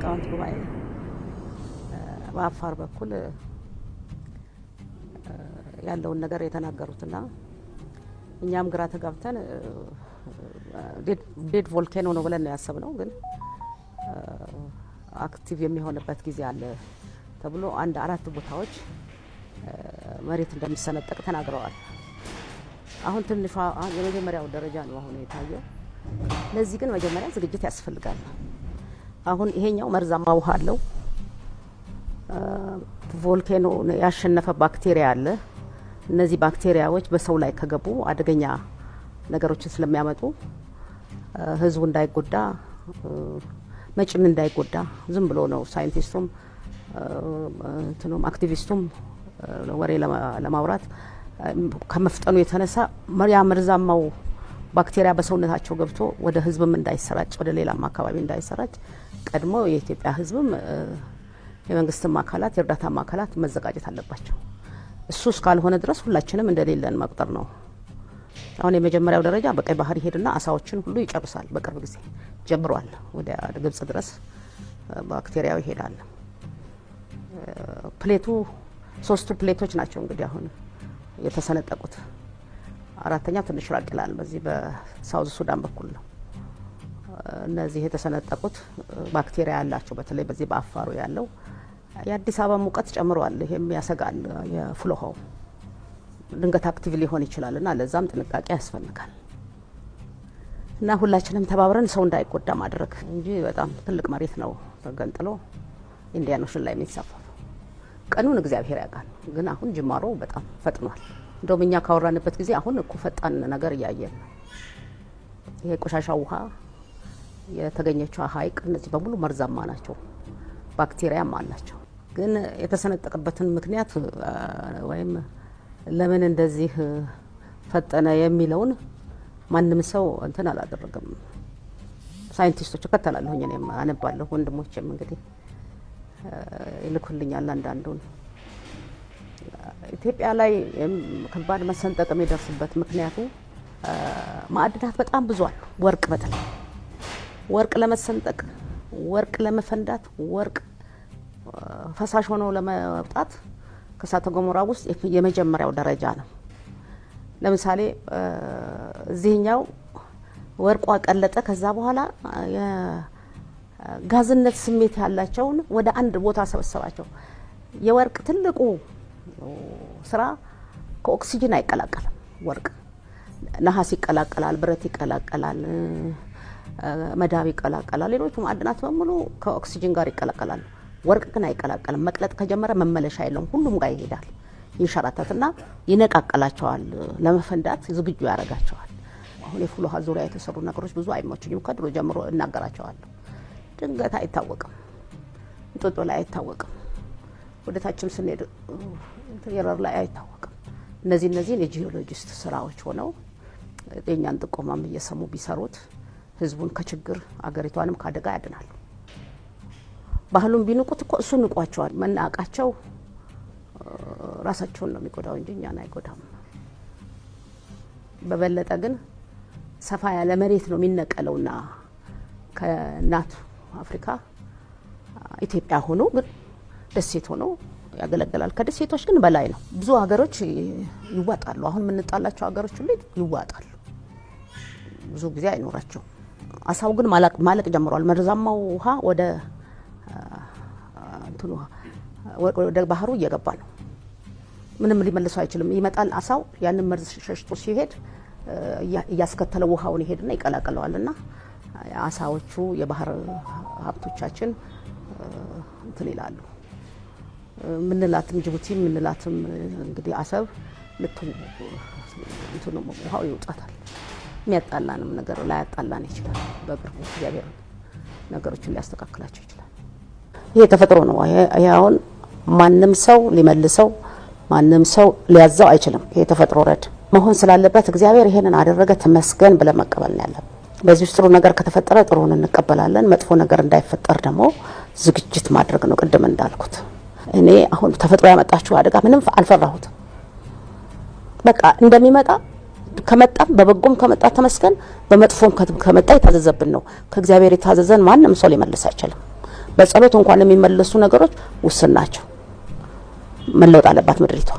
ሊቃውንት ጉባኤ በአፋር በኩል ያለውን ነገር የተናገሩትና እኛም ግራ ተጋብተን ዴድ ቮልኬኖ ነው ብለን ያሰብነው ግን አክቲቭ የሚሆንበት ጊዜ አለ ተብሎ አንድ 4 ቦታዎች መሬት እንደሚሰነጠቅ ተናግረዋል። አሁን ትንሿ የመጀመሪያው ደረጃ ነው አሁን የታየው። ለዚህ ግን መጀመሪያ ዝግጅት ያስፈልጋል። አሁን ይሄኛው መርዛማ ውሃ አለው። ቮልኬኖ ያሸነፈ ባክቴሪያ አለ። እነዚህ ባክቴሪያዎች በሰው ላይ ከገቡ አደገኛ ነገሮችን ስለሚያመጡ ህዝቡ እንዳይጎዳ መጭም እንዳይጎዳ ዝም ብሎ ነው ሳይንቲስቱም እንትኑም አክቲቪስቱም ወሬ ለማውራት ከመፍጠኑ የተነሳ ያ መርዛማው ባክቴሪያ በሰውነታቸው ገብቶ ወደ ህዝብም እንዳይሰራጭ ወደ ሌላም አካባቢ እንዳይሰራጭ ቀድሞ የኢትዮጵያ ህዝብም የመንግስትም አካላት የእርዳታም አካላት መዘጋጀት አለባቸው። እሱ እስካልሆነ ድረስ ሁላችንም እንደሌለን መቁጠር ነው። አሁን የመጀመሪያው ደረጃ በቀይ ባህር ይሄድና አሳዎችን ሁሉ ይጨርሳል። በቅርብ ጊዜ ጀምሯል። ወደ ግብጽ ድረስ ባክቴሪያው ይሄዳል። ፕሌቱ 3 ፕሌቶች ናቸው እንግዲህ አሁን የተሰነጠቁት። አራተኛው ትንሽ ራቅ ይላል። በዚህ በሳውዝ ሱዳን በኩል ነው። እነዚህ የተሰነጠቁት ባክቴሪያ ያላቸው በተለይ በዚህ በአፋሩ ያለው የአዲስ አበባ ሙቀት ጨምሯል። ይሄም ያሰጋል። የፍሎሃው ድንገት አክቲቭ ሊሆን ይችላልና ለዛም ጥንቃቄ ያስፈልጋል። እና ሁላችንም ተባብረን ሰው እንዳይጎዳ ማድረግ እንጂ በጣም ትልቅ መሬት ነው ተገንጥሎ ኢንዲያን ኦሽን ላይ የሚሳፈፈው። ቀኑን እግዚአብሔር ያውቃል። ግን አሁን ጅማሮ በጣም ፈጥኗል። እንደውም እኛ ካወራንበት ጊዜ አሁን እኮ ፈጣን ነገር እያየን ነው። ይሄ ቆሻሻ ውሃ የተገኘችው ሀይቅ እነዚህ በሙሉ መርዛማ ናቸው። ባክቴሪያም አላቸው። ግን የተሰነጠቀበትን ምክንያት ወይም ለምን እንደዚህ ፈጠነ የሚለውን ማንም ሰው እንትን አላደረገም። ሳይንቲስቶች ከተላለሁኝ እኔም አነባለሁ። ወንድሞችም እንግዲህ ይልኩልኛል አንዳንዱን። ኢትዮጵያ ላይ ከባድ መሰንጠቅ የሚደርስበት ምክንያቱ ማዕድናት በጣም ብዙ አሉ። ወርቅ በተለይ ወርቅ ለመሰንጠቅ ወርቅ ለመፈንዳት ወርቅ ፈሳሽ ሆኖ ለመውጣት ከእሳተ ገሞራ ውስጥ የመጀመሪያው ደረጃ ነው። ለምሳሌ እዚህኛው ወርቋ ቀለጠ። ከዛ በኋላ የጋዝነት ስሜት ያላቸውን ወደ አንድ ቦታ ሰበሰባቸው። የወርቅ ትልቁ ስራ ከኦክሲጅን አይቀላቀልም። ወርቅ ነሐስ ይቀላቀላል፣ ብረት ይቀላቀላል፣ መዳብ ይቀላቀላል። ሌሎቹ ማዕድናት በሙሉ ከኦክሲጅን ጋር ይቀላቀላሉ። ወርቅ ግን አይቀላቀልም። መቅለጥ ከጀመረ መመለሻ የለውም። ሁሉም ጋር ይሄዳል። ይንሸራተትና ይነቃቀላቸዋል። ለመፈንዳት ዝግጁ ያደርጋቸዋል። አሁን የፍሎሃ ዙሪያ የተሰሩ ነገሮች ብዙ አይሞችኝም። ከድሮ ጀምሮ እናገራቸዋለሁ። ድንገት አይታወቅም። እንጦጦ ላይ አይታወቅም። ወደታችም ስንሄድ የረር ላይ አይታወቅም። እነዚህን የጂኦሎጂስት ስራዎች ሆነው የኛን ጥቆማም እየሰሙ ቢሰሩት ህዝቡን ከችግር አገሪቷንም ካደጋ ያድናሉ። ባህሉን ቢንቁት እኮ እሱ ንቋቸዋል። መናቃቸው ራሳቸውን ነው የሚጎዳው እንጂ እኛን አይጎዳም። በበለጠ ግን ሰፋ ያለ መሬት ነው የሚነቀለውና ከናት አፍሪካ ኢትዮጵያ ሆኖ ግን ደሴት ሆኖ ያገለግላል። ከደሴቶች ግን በላይ ነው። ብዙ ሀገሮች ይዋጣሉ። አሁን የምንጣላቸው ሀገሮች ሁሉ ይዋጣሉ። ብዙ ጊዜ አይኖራቸው። አሳው ግን ማለቅ ጀምሯል። መርዛማው ውሃ ወደ ባህሩ እየገባ ነው። ምንም ሊመልሰው አይችልም። ይመጣል አሳው ያንን መርዝ ሸሽቶ ሲሄድ እያስከተለ ውሃውን ይሄድና ይቀላቀለዋልና አሳዎቹ የባህር ሀብቶቻችን እንትን ይላሉ። ምንላትም ጅቡቲ ምንላትም እንግዲህ አሰብ እንትኑ ውሃው ይውጣታል። የሚያጣላንም ነገር ላይ ያጣላን ይችላል። በቅርቡ እግዚአብሔር ነገሮችን ሊያስተካክላቸው ይችላል። ይሄ ተፈጥሮ ነው። ይሄ አሁን ማንም ሰው ሊመልሰው ማንም ሰው ሊያዛው አይችልም። ይሄ ተፈጥሮ ረድ መሆን ስላለበት እግዚአብሔር ይሄንን አደረገ ተመስገን ብለን መቀበል ነው ያለብን። በዚህ ውስጥ ጥሩ ነገር ከተፈጠረ ጥሩን እንቀበላለን። መጥፎ ነገር እንዳይፈጠር ደግሞ ዝግጅት ማድረግ ነው። ቅድም እንዳልኩት እኔ አሁን ተፈጥሮ ያመጣችው አደጋ ምንም አልፈራሁትም። በቃ እንደሚመጣ ከመጣም በበጎም ከመጣ ተመስገን፣ በመጥፎም ከመጣ የታዘዘብን ነው። ከእግዚአብሔር የታዘዘን ማንም ሰው ሊመልስ አይችልም። በጸሎት እንኳን የሚመለሱ ነገሮች ውስን ናቸው። መለወጥ አለባት ምድሪቷ።